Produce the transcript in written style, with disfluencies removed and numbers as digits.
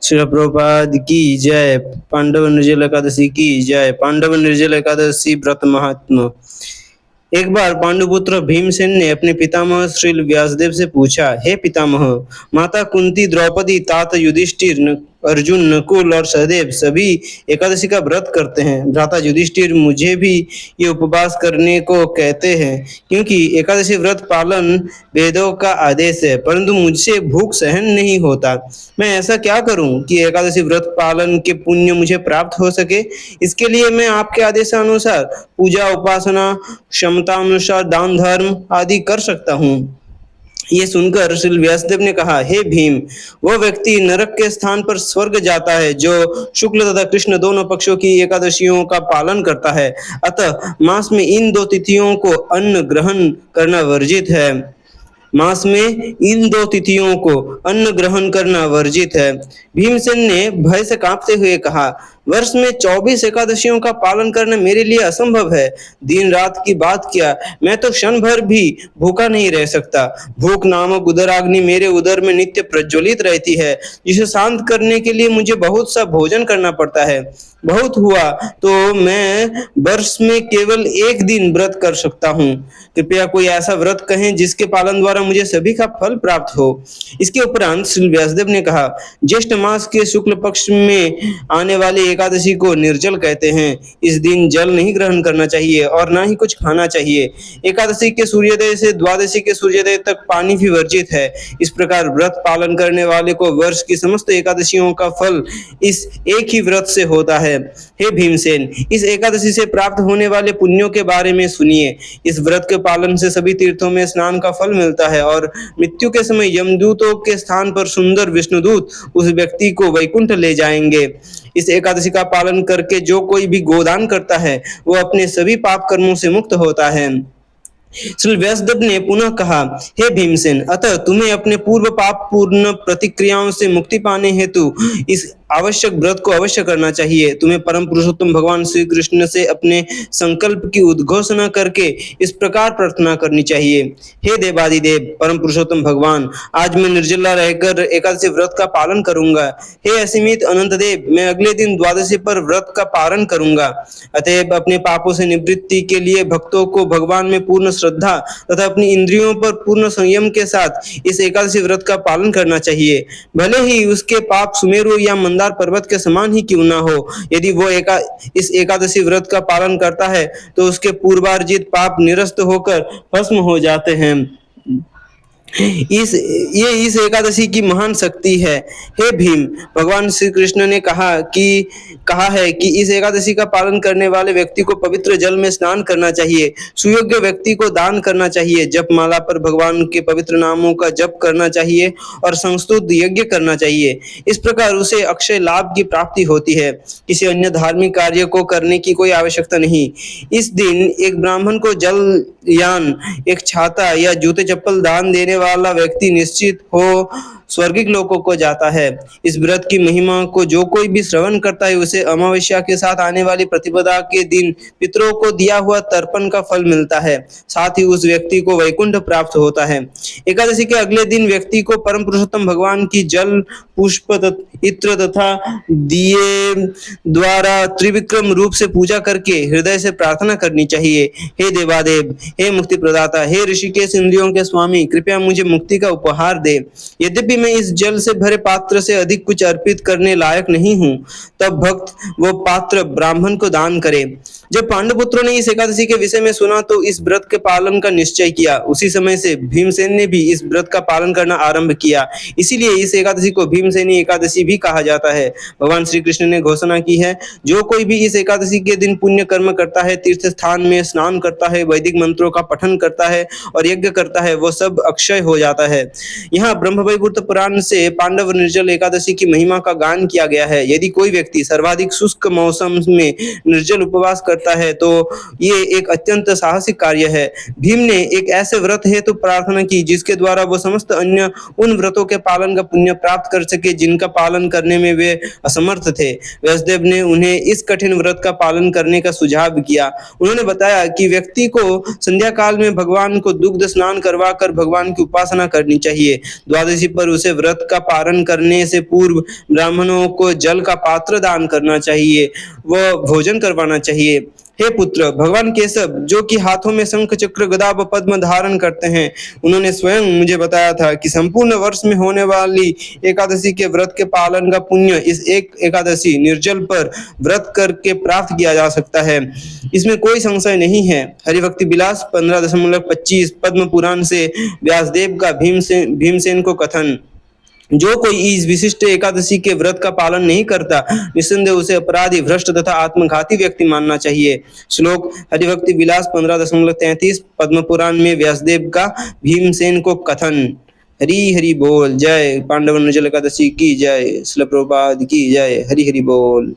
श्रील प्रभुपाद की जय। पांडव निर्जल एकादशी की जय। पांडव निर्जल एकादशी व्रत महात्मा। एक बार पांडुपुत्र भीमसेन ने अपने पितामह श्री व्यासदेव से पूछा, हे पितामह, माता कुंती, द्रौपदी, तात युधिष्ठिर, अर्जुन, नकुल और सहदेव सभी एकादशी का व्रत करते हैं। भ्राता युधिष्ठिर मुझे भी ये उपवास करने को कहते हैं, क्योंकि एकादशी व्रत पालन वेदों का आदेश है, परंतु मुझसे भूख सहन नहीं होता। मैं ऐसा क्या करूं कि एकादशी व्रत पालन के पुण्य मुझे प्राप्त हो सके? इसके लिए मैं आपके आदेशानुसार पूजा, उपासना, क्षमता अनुसार दान धर्म आदि कर सकता हूँ। ये सुनकर श्री व्यासदेव ने कहा, हे भीम, वह व्यक्ति नरक के स्थान पर स्वर्ग जाता है जो शुक्ल तथा कृष्ण दोनों पक्षों की एकादशियों का पालन करता है। अतः मास में इन दो तिथियों को अन्न ग्रहण करना वर्जित है। मास में इन दो तिथियों को अन्न ग्रहण करना वर्जित है। भीमसेन ने भय से कांपते हुए कहा, वर्ष में 24 एकादशियों का पालन करना मेरे लिए असंभव है। दिन रात की बात क्या, मैं तो क्षण भर भी भूखा नहीं रह सकता। भूख नामक उदराग्नि मेरे उदर में नित्य प्रज्वलित रहती है, जिसे शांत करने के लिए मुझे बहुत सा भोजन करना पड़ता है। बहुत हुआ तो मैं वर्ष में केवल एक दिन व्रत कर सकता हूँ। कृपया कोई ऐसा व्रत कहें जिसके पालन द्वारा मुझे सभी का फल प्राप्त हो। इसके उपरांत श्री व्यासदेव ने कहा, ज्येष्ठ मास के शुक्ल पक्ष में आने वाली एकादशी को निर्जल कहते हैं। इस दिन जल नहीं ग्रहण करना चाहिए और ना ही कुछ खाना चाहिए। एकादशी के सूर्योदय से द्वादशी के सूर्योदय तक पानी भी वर्जित है। इस प्रकार व्रत पालन करने वाले को वर्ष की समस्त एकादशियों का फल इस एक ही व्रत से होता है। हे भीमसेन, इस एकादशी से प्राप्त होने वाले पुण्यों के बारे में सुनिए। इस व्रत के पालन से सभी तीर्थों में स्नान का फल मिलता है और मृत्यु के समय यमदूतों के स्थान पर सुंदर विष्णुदूत उस व्यक्ति को वैकुंठ ले जाएंगे। इस एकादशी का पालन करके जो कोई भी गोदान करता है, वो अपने सभी पाप कर्मों से मुक्त होता है। श्री व्यासदेव ने पुनः कहा, हे भीमसेन, अतः तुम्हें अपने पूर्व पाप पूर्ण प्रतिक्रियाओं से मुक्ति पाने हेतु इस आवश्यक व्रत को अवश्य करना चाहिए। तुम्हें परम पुरुषोत्तम भगवान श्री कृष्ण से अपने संकल्प की उद्घोषणा करके इस प्रकार प्रार्थना करनी चाहिए, हे देवादिदेव, परम पुरुषोत्तम भगवान, आज मैं निर्जला रहकर एकादशी व्रत का पालन करूंगा। हे असीमित अनंत देव, मैं अगले दिन द्वादशी पर व्रत का पालन करूंगा। अतएव अपने पापों से निवृत्ति के लिए भक्तों को भगवान में पूर्ण श्रद्धा तथा अपनी इंद्रियों पर पूर्ण संयम के साथ इस एकादशी व्रत का पालन करना चाहिए, भले ही उसके पाप सुमेरु या मंदार पर्वत के समान ही क्यों ना हो। यदि वो इस एकादशी व्रत का पालन करता है तो उसके पूर्वार्जित पाप निरस्त होकर भस्म हो जाते हैं। इस एकादशी की महान शक्ति है। हे भीम, भगवान श्री कृष्ण ने कहा है कि इस एकादशी का पालन करने वाले व्यक्ति को पवित्र जल में स्नान करना चाहिए, सुयोग्य व्यक्ति को दान करना चाहिए, जप माला पर भगवान के पवित्र नामों का जप करना चाहिए और संस्तुत यज्ञ करना चाहिए। इस प्रकार उसे अक्षय लाभ की प्राप्ति होती है। किसी अन्य धार्मिक कार्य को करने की कोई आवश्यकता नहीं। इस दिन एक ब्राह्मण को जल यान, एक छाता या जूते चप्पल दान देने वाला व्यक्ति निश्चित हो स्वर्गिक लोकों को जाता है। इस व्रत की महिमा को जो कोई भी श्रवण करता है, उसे अमावस्या के साथ आने वाली प्रतिपदा के दिन पितरों को दिया हुआ तर्पण का फल मिलता है। साथ ही उस व्यक्ति को वैकुंठ प्राप्त होता है। एकादशी के अगले दिन व्यक्ति को परम पुरुषोत्तम भगवान की जल, पुष्प, इत्र तथा दिए द्वारा त्रिविक्रम रूप से पूजा करके हृदय से प्रार्थना करनी चाहिए, हे देवादेव, हे मुक्ति प्रदाता, हे ऋषिकेश इंद्रियों के स्वामी, कृपया मुझे मुक्ति का उपहार दे। यद्यपि मैं इस जल से भरे पात्र से अधिक कुछ अर्पित करने लायक नहीं हूँ, तब भक्त वो पात्र ब्राह्मण को दान करे। जब पांडुपुत्रों ने इस एकादशी के विषय में सुना तो इस व्रत के पालन का निश्चय किया। उसी समय से भीमसेन ने भी इस व्रत का पालन करना आरंभ किया। इसीलिए इस एकादशी को भीमसेनी एकादशी भी कहा जाता है। भगवान श्री कृष्ण ने घोषणा की है, जो कोई भी इस एकादशी के दिन पुण्य कर्म करता है, तीर्थ स्थान में स्नान करता है, वैदिक मंत्रों का पठन करता है और यज्ञ करता है, वो सब अक्षय हो जाता है। यहाँ ब्रह्मवैवर्त पुराण से पांडव निर्जल एकादशी की महिमा का गान किया गया है। यदि कोई व्यक्ति सर्वाधिक शुष्क मौसम में निर्जल उपवास करता है तो ये एक अत्यंत साहसिक कार्य है। भीम ने एक ऐसे व्रत हेतु प्रार्थना की जिसके द्वारा वो समस्त अन्य उन व्रतों के पालन का पुण्य प्राप्त कर सके जिनका पालन करने में वे असमर्थ थे। व्यासदेव ने उन्हें इस कठिन व्रत का पालन करने का सुझाव किया। उन्होंने बताया कि व्यक्ति को संध्या काल में भगवान को दुग्ध स्नान करवा कर भगवान की उपासना करनी चाहिए। द्वादशी पर उसे व्रत का पारण करने से पूर्व ब्राह्मणों को जल का पात्र दान करना चाहिए व भोजन करवाना चाहिए। हे पुत्र, भगवान केशव जो कि हाथों में शंख चक्र गदा व पद्म धारण करते हैं, उन्होंने स्वयं मुझे बताया था कि संपूर्ण वर्ष में होने वाली एकादशी के व्रत के पालन का पुण्य इस एक एकादशी निर्जल पर व्रत करके प्राप्त किया जा सकता है। इसमें कोई संशय नहीं है। हरिभक्ति विलास 15.25 पद्म पुराण से व्यासदेव का भीमसेन को कथन। जो कोई इस विशिष्ट एकादशी के व्रत का पालन नहीं करता, निस्संदेह उसे अपराधी, भ्रष्ट तथा आत्मघाती व्यक्ति मानना चाहिए। श्लोक हरिभक्ति विलास 15.33 पद्म पुराण में व्यासदेव का भीमसेन को कथन। हरि हरि बोल। जय पांडव निर्जल एकादशी की जय। श्रील प्रभुपाद की जय। हरि हरि बोल।